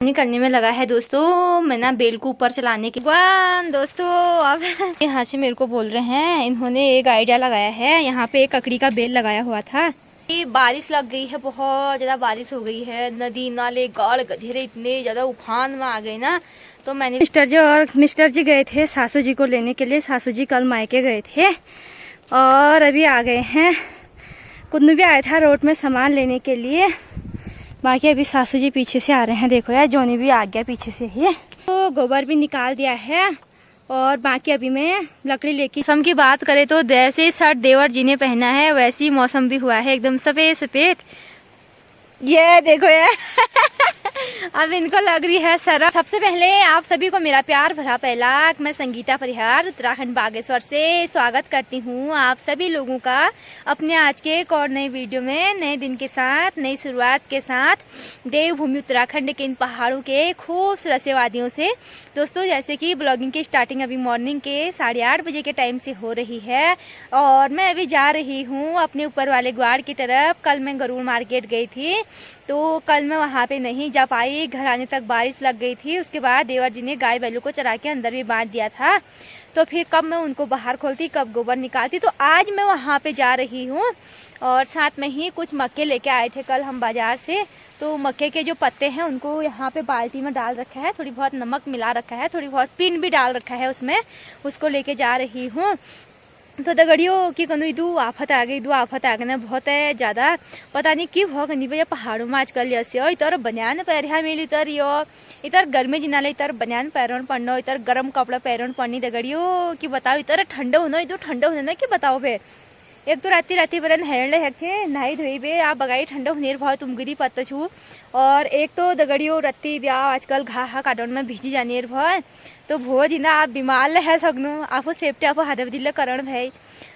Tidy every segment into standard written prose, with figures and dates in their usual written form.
करने में लगा है दोस्तों। मैं ना बेल को ऊपर चलाने के दोस्तों अब यहाँ से मेरे को बोल रहे हैं, इन्होंने एक आइडिया लगाया है। यहाँ पे एक ककड़ी का बेल लगाया हुआ था। बारिश लग गई है, बहुत ज्यादा बारिश हो गई है। नदी नाले गाड़ गधेरे इतने ज्यादा उफान में आ गए ना, तो मैंने मिस्टर जी गए थे सासू जी को लेने के लिए। सासू जी कल मायके गए थे और अभी आ गए हैं। कुन्नू भी आया था रोड में सामान लेने के लिए। बाकी अभी सासू जी पीछे से आ रहे हैं। देखो यार, जोनी भी आ गया पीछे से ही। तो गोबर भी निकाल दिया है और बाकी अभी मैं लकड़ी लेके। मौसम की बात करें तो जैसे शर्ट देवर जी ने पहना है वैसी मौसम भी हुआ है, एकदम सफेद सफेद। ये देखो यार अब इनको लग रही है शर्म। सबसे पहले आप सभी को मेरा प्यार भरा पहला। मैं संगीता परिहार उत्तराखंड बागेश्वर से स्वागत करती हूँ आप सभी लोगों का अपने आज के एक और नए वीडियो में, नए दिन के साथ, नई शुरुआत के साथ, देवभूमि उत्तराखंड के इन पहाड़ों के खूबसूरत से वादियों से। दोस्तों जैसे कि ब्लॉगिंग की स्टार्टिंग अभी मॉर्निंग के 8:30 बजे के टाइम से हो रही है और मैं अभी जा रही हूँ अपने ऊपर वाले ग्वाड़ की तरफ। कल मैं गरुड़ मार्केट गई थी तो कल मैं वहाँ पे नहीं जा पाई, घर आने तक बारिश लग गई थी। उसके बाद देवर जी ने गाय बैलों को चरा के अंदर भी बांध दिया था, तो फिर कब मैं उनको बाहर खोलती, कब गोबर निकालती। तो आज मैं वहाँ पे जा रही हूँ और साथ में ही कुछ मक्के लेके आए थे कल हम बाजार से। तो मक्के के जो पत्ते हैं उनको यहाँ पे बाल्टी में डाल रखा है, थोड़ी बहुत नमक मिला रखा है, थोड़ी बहुत पिन भी डाल रखा है उसमें, उसको लेके जा रही हूँ। तो दगड़ियों की कनु इदू आफत आ गई, ना बहुत है ज्यादा। पता नहीं क्यों हो गई भैया पहाड़ों में आजकल ऐसे। इतर बनियान पैर मिली इतर गर्मी जिनाले इतर बनियान पैरों पड़नो, इतर गर्म कपड़ा पैरों पड़नी दगड़ियों की बताओ। इतर ठंडा होना, इधर ठंडा होने ना कि बताओ भे। एक तो राती बरन हेरले हेक्थे नहाई धोई बे आप बगाई ठंडा होने भाव तुम गिरी पत्ता छू। और एक तो दगड़ियों रत्ती ब्याह आजकल घा काटोन में भिजी जाने भाई, तो भो जिना आप बीमार है सगनू आपको सेफ्टी आपको हादवदिल्ला करण भाई।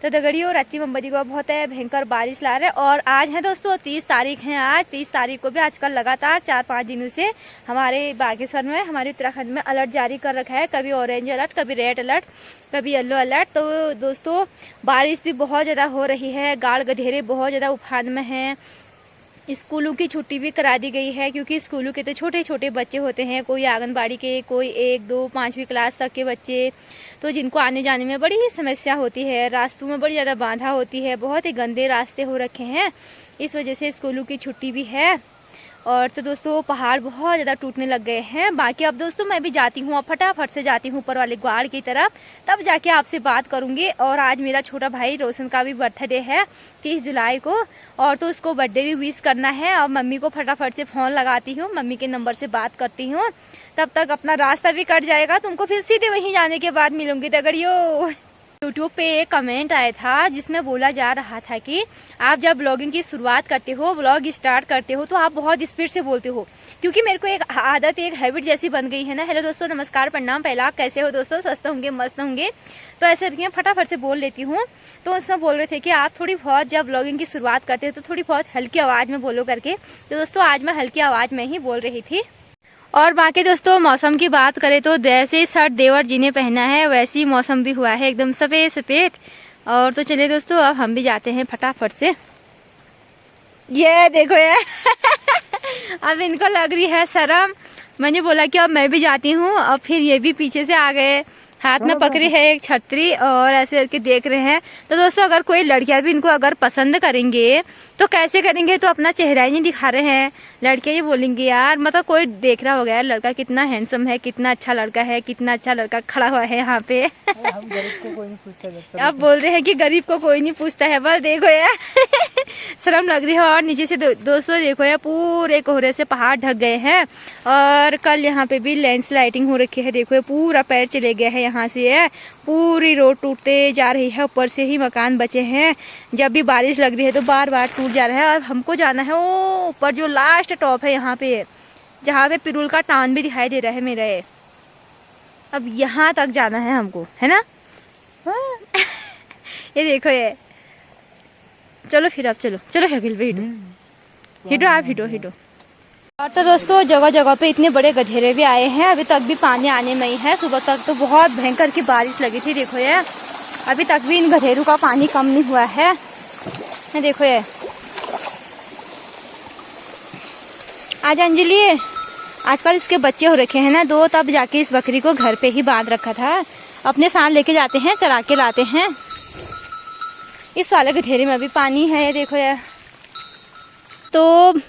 तो दगड़ियों राती मोमबत्ती को बहुत है भयंकर बारिश ला रहे। और आज है दोस्तों 30 तारीख है। आज 30 तारीख को भी आजकल लगातार 4-5 दिनों से हमारे बागेश्वर में, हमारे उत्तराखंड में अलर्ट जारी कर रखा है। कभी ऑरेंज अलर्ट, कभी रेड अलर्ट, कभी येलो अलर्ट। तो दोस्तों बारिश भी बहुत ज्यादा हो रही है, गाड़ गधेरे बहुत ज्यादा उफान में है। स्कूलों की छुट्टी भी करा दी गई है क्योंकि स्कूलों के तो छोटे छोटे बच्चे होते हैं, कोई आंगनबाड़ी के, कोई 1, 2, 5वीं क्लास तक के बच्चे, तो जिनको आने जाने में बड़ी ही समस्या होती है। रास्तों में बड़ी ज़्यादा बाधा होती है, बहुत ही गंदे रास्ते हो रखे हैं, इस वजह से स्कूलों की छुट्टी भी है। और तो दोस्तों पहाड़ बहुत ज़्यादा टूटने लग गए हैं। बाकी अब दोस्तों मैं भी जाती हूँ, अब फटाफट से जाती हूँ ऊपर वाले ग्वाड़ की तरफ, तब जाके आपसे बात करूंगी। और आज मेरा छोटा भाई रोशन का भी बर्थडे है 30 जुलाई को, और तो उसको बर्थडे भी विश करना है। और मम्मी को फटाफट से फोन लगाती हूँ, मम्मी के नंबर से बात करती हूँ, तब तक अपना रास्ता भी कट जाएगा। तुमको फिर सीधे वहीं जाने के बाद मिलूंगी दगड़ियों। यूट्यूब पे एक कमेंट आया था जिसमें बोला जा रहा था कि आप जब ब्लॉगिंग की शुरुआत करते हो, ब्लॉग स्टार्ट करते हो, तो आप बहुत स्पीड से बोलते हो, क्योंकि मेरे को एक आदत, एक हैबिट जैसी बन गई है ना। हेलो दोस्तों, नमस्कार, प्रणाम, पहला कैसे हो दोस्तों, स्वस्थ होंगे, मस्त होंगे। तो ऐसे करके फटाफट से बोल लेती हूँ। तो उसमें बोल रहे थे कि आप थोड़ी बहुत जब ब्लॉगिंग की शुरुआत करते हो तो थोड़ी बहुत हल्की आवाज में बोलो करके। तो दोस्तों आज मैं हल्की आवाज में ही बोल रही थी। और बाकी दोस्तों मौसम की बात करें तो जैसे शर्ट देवर जी ने पहना है वैसी मौसम भी हुआ है, एकदम सफेद सफेद। और तो चलिए दोस्तों अब हम भी जाते हैं फटाफट से। ये देखो यार अब इनको लग रही है शर्म। मैंने बोला कि अब मैं भी जाती हूँ, अब फिर ये भी पीछे से आ गए, हाथ में पकड़ी है एक छतरी और ऐसे करके देख रहे हैं। तो दोस्तों अगर कोई लड़कियां भी इनको अगर पसंद करेंगे तो कैसे करेंगे, तो अपना चेहरा ही नहीं दिखा रहे हैं। लड़के ही बोलेंगे यार, मतलब कोई देख रहा होगा यार लड़का कितना हैंडसम है, कितना अच्छा लड़का है, कितना अच्छा लड़का खड़ा हुआ है यहाँ पे हम गरीब को कोई नहीं पूछता। अब बोल रहे हैं कि गरीब को कोई नहीं पूछता है, बस देखो यार शर्म लग रही है। और नीचे से दोस्तों देखो यार पूरे कोहरे से पहाड़ ढक गए हैं और कल यहाँ पे भी लैंडस्लाइडिंग हो रखी है। देखो पूरा पैर चले गया है, यहाँ से है पूरी रोड टूटते जा रही है, ऊपर से ही मकान बचे हैं। जब भी बारिश लग रही है तो बार बार टूट जा रहा है। और हमको जाना है वो ऊपर जो लास्ट टॉप है यहाँ पे, जहाँ पे पिरुल का टाउन भी दिखाई दे रहा है मेरे। अब यहाँ तक जाना है हमको, है ना ये देखो ये, चलो फिर अब चलो चलो हिल पे हिटो आप हिटो। और तो दोस्तों जगह जगह पे इतने बड़े गधेरे भी आए हैं, अभी तक भी पानी आने में ही है। सुबह तक तो बहुत भयंकर की बारिश लगी थी, देखो ये अभी तक भी इन गधेरों का पानी कम नहीं हुआ है। देखो ये आज अंजलि आजकल इसके बच्चे हो रखे हैं ना 2, तब जाके इस बकरी को घर पे ही बांध रखा था। अपने साथ लेके जाते हैं, चरा के लाते हैं। इस वाले गधेरे में अभी पानी है, ये देखो यार। तो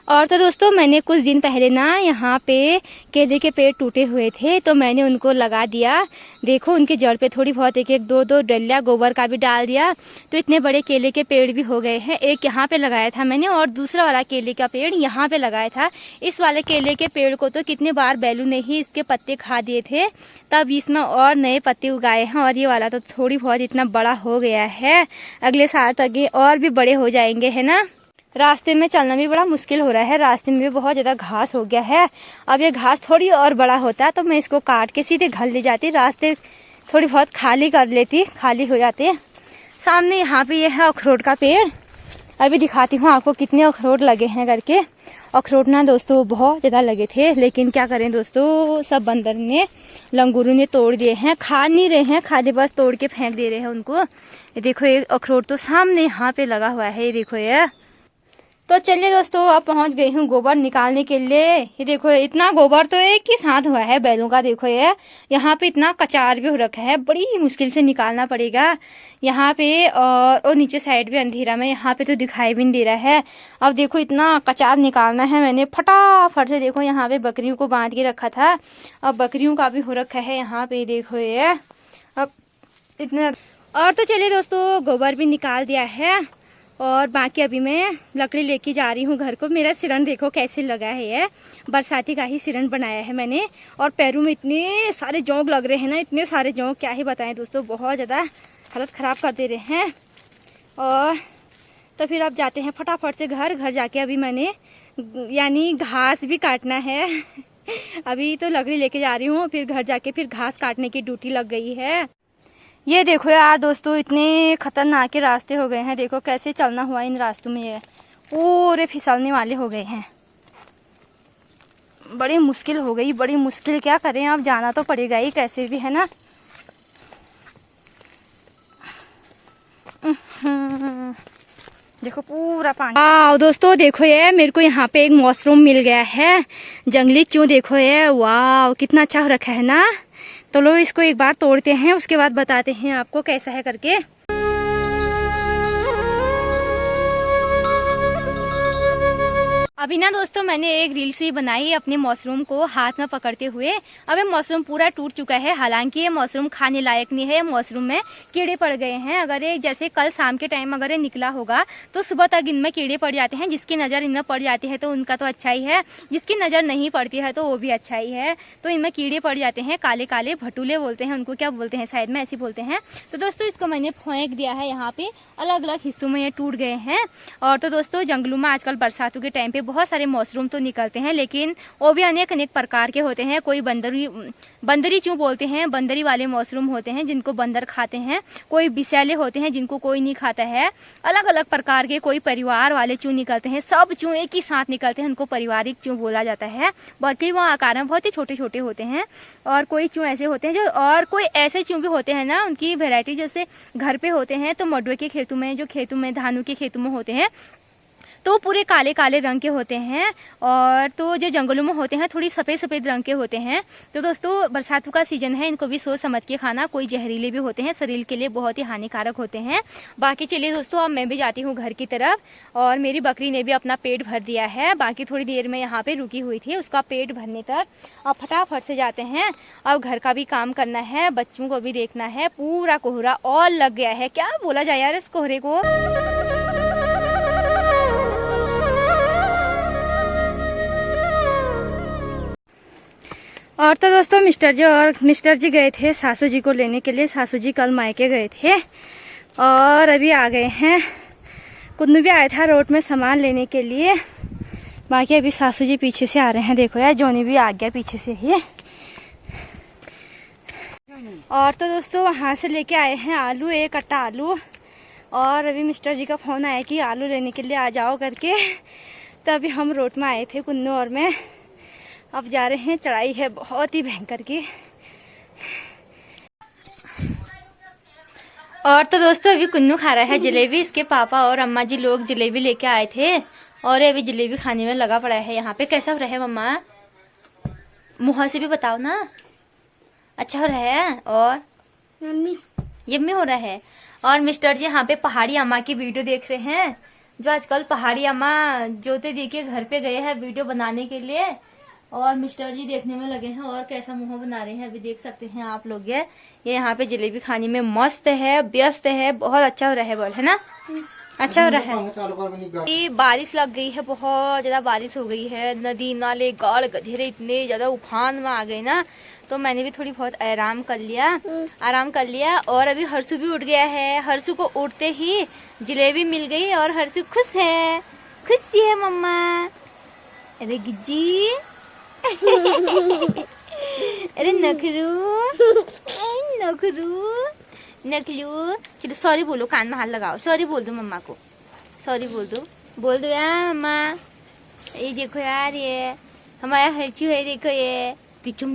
और तो दोस्तों मैंने कुछ दिन पहले ना यहाँ पे केले के पेड़ टूटे हुए थे, तो मैंने उनको लगा दिया। देखो उनके जड़ पे थोड़ी बहुत एक 2 डलिया गोबर का भी डाल दिया, तो इतने बड़े केले के पेड़ भी हो गए हैं। एक यहाँ पे लगाया था मैंने और दूसरा वाला केले का पेड़ यहाँ पे लगाया था। इस वाले केले के पेड़ को तो कितने बार बैलू ने ही इसके पत्ते खा दिए थे, तब इसमें और नए पत्ते उगाए हैं। और ये वाला तो थोड़ी बहुत इतना बड़ा हो गया है, अगले साल तक ये और भी बड़े हो जाएंगे, है ना। रास्ते में चलना भी बड़ा मुश्किल हो रहा है, रास्ते में भी बहुत ज़्यादा घास हो गया है। अब ये घास थोड़ी और बड़ा होता तो मैं इसको काट के सीधे घर ले जाती, रास्ते थोड़ी बहुत खाली कर लेती, खाली हो जाते। सामने यहाँ पे ये है अखरोट का पेड़, अभी दिखाती हूँ आपको कितने अखरोट लगे हैं करके। अखरोट ना दोस्तों बहुत ज़्यादा लगे थे, लेकिन क्या करें दोस्तों, सब बंदर ने, लंगूरों ने तोड़ दिए हैं। खा नहीं रहे हैं, खाली बस तोड़ के फेंक दे रहे हैं उनको। ये देखो ये अखरोट तो सामने यहाँ पे लगा हुआ है, ये देखो ये। तो चलिए दोस्तों अब पहुंच गई हूँ गोबर निकालने के लिए। ये देखो इतना गोबर तो एक ही साथ हुआ है बैलों का, देखो ये यहाँ पे इतना कचार भी हो रखा है, बड़ी ही मुश्किल से निकालना पड़ेगा यहाँ पे। और नीचे साइड भी अंधेरा में, यहाँ पे तो दिखाई भी नहीं दे रहा है। अब देखो इतना कचार निकालना है, मैंने फटाफट से देखो यहाँ पे बकरियों को बांध के रखा था, अब बकरियों का भी हो रखा है यहाँ पे, देखो ये अब इतना। और तो चलिए दोस्तों गोबर भी निकाल दिया है, और बाकी अभी मैं लकड़ी लेके जा रही हूँ घर को। मेरा सिरन देखो कैसे लगा है, ये बरसाती का ही सिरन बनाया है मैंने। और पैरों में इतने सारे जोंक लग रहे हैं ना, इतने सारे जोंक क्या ही बताएं दोस्तों, बहुत ज़्यादा हालत ख़राब कर दे रहे हैं। और तो फिर अब जाते हैं फटाफट से घर जाके अभी मैंने यानी घास भी काटना है अभी तो लकड़ी लेके जा रही हूँ, फिर घर जाके फिर घास काटने की ड्यूटी लग गई है। ये देखो यार दोस्तों इतने खतरनाक के रास्ते हो गए हैं, देखो कैसे चलना हुआ इन रास्तों में, ये पूरे फिसलने वाले हो गए हैं। बड़ी मुश्किल हो गई, बड़ी मुश्किल, क्या करें अब जाना तो पड़ेगा ही कैसे भी, है ना। देखो पूरा पानी। वाह दोस्तों देखो ये मेरे को यहाँ पे एक मशरूम मिल गया है, जंगली चूँ, देखो ये वाह कितना अच्छा हो रखा है ना। तो लो इसको एक बार तोड़ते हैं, उसके बाद बताते हैं आपको कैसा है करके। अभी ना दोस्तों मैंने एक रील सी बनाई अपने मशरूम को हाथ में पकड़ते हुए। अब ये मशरूम पूरा टूट चुका है, हालांकि ये मशरूम खाने लायक नहीं है, मशरूम में कीड़े पड़ गए हैं। अगर ये जैसे कल शाम के टाइम अगर ये निकला होगा तो सुबह तक इनमें कीड़े पड़ जाते हैं। जिसकी नज़र इनमें पड़ जाती है तो उनका तो अच्छा ही है, जिसकी नज़र नहीं पड़ती है तो वो भी अच्छा ही है। तो इनमें कीड़े पड़ जाते हैं, काले काले भटूले बोलते हैं उनको, क्या बोलते हैं शायद में ऐसे बोलते हैं। तो दोस्तों इसको मैंने फेंक दिया है, यहाँ पे अलग अलग हिस्सों में ये टूट गए हैं। और तो दोस्तों जंगलों में आजकल बरसातों के टाइम पे बहुत सारे मशरूम तो निकलते हैं, लेकिन वो भी अनेक अनेक प्रकार के होते हैं। कोई बंदरी चूँ बोलते हैं, बंदरी वाले मशरूम होते हैं जिनको बंदर खाते हैं। कोई विषैले होते हैं जिनको कोई नहीं खाता है। अलग अलग प्रकार के कोई परिवार वाले चूँ निकलते हैं, सब चूँ एक ही साथ निकलते हैं, उनको पारिवारिक चूँ बोला जाता है। बल्कि वो आकार में बहुत ही छोटे छोटे होते हैं। और कोई चूँ ऐसे होते हैं जो, और कोई ऐसे चूँ भी होते हैं ना, उनकी वैरायटी जैसे घर पे होते हैं तो मडुए के खेतों में, जो खेतों में धानों के खेतों में होते हैं तो पूरे काले काले रंग के होते हैं। और तो जो जंगलों में होते हैं थोड़ी सफ़ेद सफ़ेद रंग के होते हैं। तो दोस्तों बरसातों का सीजन है, इनको भी सोच समझ के खाना। कोई जहरीले भी होते हैं, शरीर के लिए बहुत ही हानिकारक होते हैं। बाकी चलिए दोस्तों अब मैं भी जाती हूँ घर की तरफ, और मेरी बकरी ने भी अपना पेट भर दिया है। बाकी थोड़ी देर में यहाँ पे रुकी हुई थी, उसका पेट भरने तक अब फटाफट से जाते हैं। अब घर का भी काम करना है, बच्चों को भी देखना है। पूरा कोहरा और लग गया है, क्या बोला जाए यार इस कोहरे को। और तो दोस्तों मिस्टर जी गए थे सासू जी को लेने के लिए। सासू जी कल मायके गए थे और अभी आ गए हैं। कुन्नू भी आया था रोड में सामान लेने के लिए। बाकी अभी सासू जी पीछे से आ रहे हैं, देखो यार जोनी भी आ गया पीछे से ही। और तो दोस्तों वहाँ से लेके आए हैं आलू, एक कट्टा आलू। और अभी मिस्टर जी का फ़ोन आया कि आलू लेने के लिए आ जाओ करके। तभी हम रोड में आए थे कुन्नू और मैं। अब जा रहे हैं, चढ़ाई है बहुत ही भयंकर की। और तो दोस्तों अभी कुन्नू खा रहा है जलेबी। इसके पापा और अम्मा जी लोग जलेबी लेके आए थे और अभी जलेबी खाने में लगा पड़ा है यहाँ पे। कैसा हो रहा है मम्मा? मुँह से भी बताओ ना। अच्छा हो रहा है और यम्मी हो रहा है। और मिस्टर जी यहाँ पे पहाड़ी अम्मा की वीडियो देख रहे हैं, जो आजकल पहाड़ी अम्मा जोते दी के घर पे गए हैं वीडियो बनाने के लिए, और मिस्टर जी देखने में लगे हैं और कैसा मुंह बना रहे हैं अभी देख सकते हैं आप लोग। ये यहाँ पे जलेबी खाने में मस्त है, व्यस्त है, बहुत अच्छा हो रहा है बोल, है ना? अच्छा हो रहा है। ये बारिश लग गई है, बहुत ज्यादा बारिश हो गई है, नदी नाले गाड़ गधेरे इतने ज्यादा उफान में आ गए ना, तो मैंने भी थोड़ी बहुत आराम कर लिया। और अभी हर्षु भी उठ गया है। हर्षु को उठते ही जलेबी मिल गई और हर्षु खुशी है मम्मा। अरे गिज्जी अरे नखलू चलो सॉरी बोलो, कान में हाथ लगाओ, सॉरी बोल दो मम्मा को, सॉरी बोल दो यार मम्मा। ये देखो यार, ये हमारा हर्षु है, देखो ये डिचुम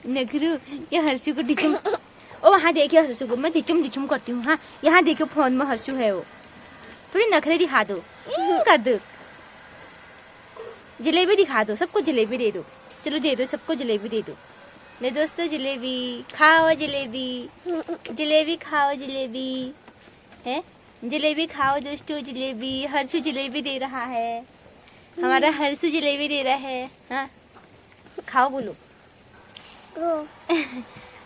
नखरू, ये हर्षु को डिचुम। ओ वहाँ देखिए हर्षु को, मैं डिचुम करती हूँ। हाँ यहाँ देखियो फोन में हर्षु है, वो थोड़ी नखरे दिखा दो, कर दो, जलेबी दिखा दो, सबको जलेबी दे दो, चलो दे दो सबको जलेबी दे दो। ले दोस्तों जलेबी खाओ, जलेबी खाओ, जलेबी है, जलेबी खाओ दोस्तों, जलेबी। हर्षु जलेबी दे रहा है, हमारा हर्षु जलेबी दे रहा है। हाँ खाओ बोलो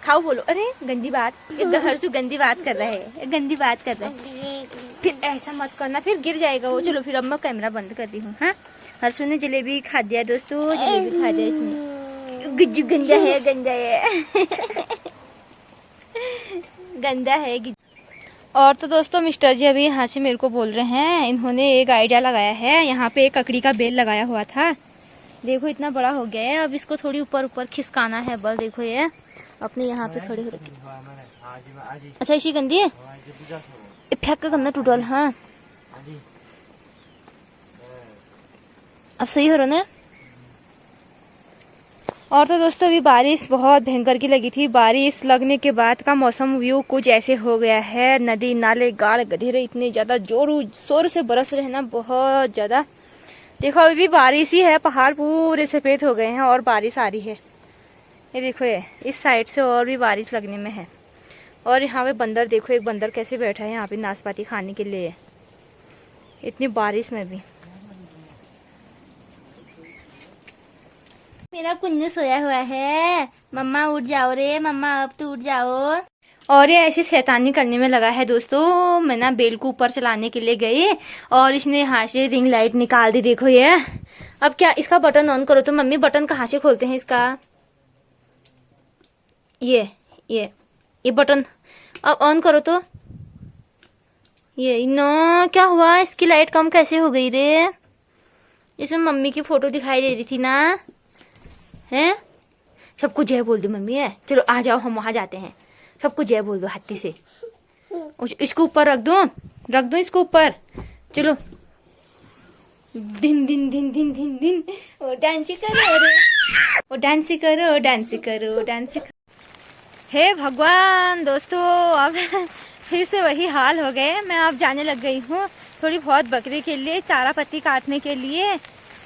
खाओ बोलो। अरे गंदी बात, हर्षु गंदी बात कर रहा है, फिर ऐसा मत करना, फिर गिर जाएगा वो। चलो फिर अब मैं कैमरा बंद कर दी हूँ। हाँ हर्षु ने जलेबी खा दिया दोस्तों, जलेबी खा दिया इसने। गुज्जू गंदा है गंदा है। और तो दोस्तों मिस्टर जी अभी यहाँ से मेरे को बोल रहे हैं, इन्होंने एक आइडिया लगाया है। यहाँ पे एक ककड़ी का बेल लगाया हुआ था, देखो इतना बड़ा हो गया है, अब इसको थोड़ी ऊपर खिसकाना है बस। देखो ये अपने यहाँ पे खड़े हो रखे। अच्छा इसी गंदी है, फेंक का गंदा टूटल। हाँ अब सही हो रहा ना। और तो दोस्तों अभी बारिश बहुत भयंकर की लगी थी, बारिश लगने के बाद का मौसम व्यू कुछ ऐसे हो गया है। नदी नाले गाड़ गधेरे इतने ज्यादा जोर शोर से बरस रहे हैं ना, बहुत ज्यादा। देखो अभी भी बारिश ही है, पहाड़ पूरे सफेद हो गए हैं और बारिश आ रही है। ये देखो ये इस साइड से और भी बारिश लगने में है। और यहाँ पे बंदर देखो, एक बंदर कैसे बैठा है यहाँ पे नाशपाती खाने के लिए, इतनी बारिश में भी। मेरा कुन्नू सोया हुआ है, मम्मा उठ जाओ रे, मम्मा अब तो उठ जाओ। और ये ऐसी शैतानी करने में लगा है दोस्तों। मैं ना बेल को ऊपर चलाने के लिए गई और इसने यहाँ से रिंग लाइट निकाल दी। देखो ये अब क्या, इसका बटन ऑन करो तो मम्मी बटन कहाँ से खोलते हैं इसका? ये बटन अब ऑन करो तो ये नो, क्या हुआ, इसकी लाइट कम कैसे हो गई रे? इसमें मम्मी की फोटो दिखाई दे रही थी ना, हैं? सबको जय बोल दो मम्मी है। चलो आ जाओ हम वहां जाते हैं, सबको जय बोल दो हाथी से। इसको ऊपर रख दो इसको ऊपर। चलो दिन दिन दिन दिन दिन दिन ओ डांस करो रे, ओ डांस करो। हे भगवान दोस्तों, अब फिर से वही हाल हो गए। मैं अब जाने लग गई हूँ थोड़ी बहुत बकरी के लिए चारा पत्ती काटने के लिए।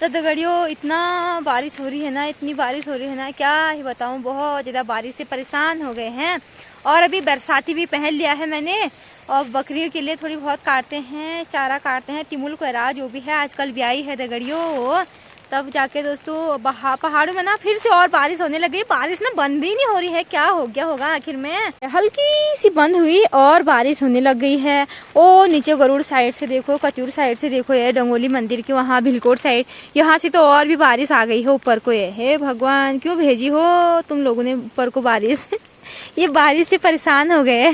तो दगड़ियों इतना बारिश हो रही है ना, इतनी बारिश हो रही है ना, क्या ही बताऊं, बहुत ज़्यादा बारिश से परेशान हो गए हैं। और अभी बरसाती भी पहन लिया है मैंने, और बकरी के लिए थोड़ी बहुत काटते हैं, चारा काटते हैं। तिमुल को जो भी है आजकल ब्याही है दगड़ियों, तब जाके दोस्तों पहाड़ों में ना फिर से और बारिश होने लगी। बारिश ना बंद ही नहीं हो रही है, क्या हो गया होगा आखिर में। हल्की सी बंद हुई और बारिश होने लग गई है। ओ नीचे गरुड़ साइड से देखो, कत्यूर साइड से देखो, ये डंगोली मंदिर के वहाँ भिलकोट साइड, यहाँ से तो और भी बारिश आ गई है ऊपर को। ये हे भगवान, क्यों भेजी हो तुम लोगों ने ऊपर को बारिश ये बारिश से परेशान हो गए।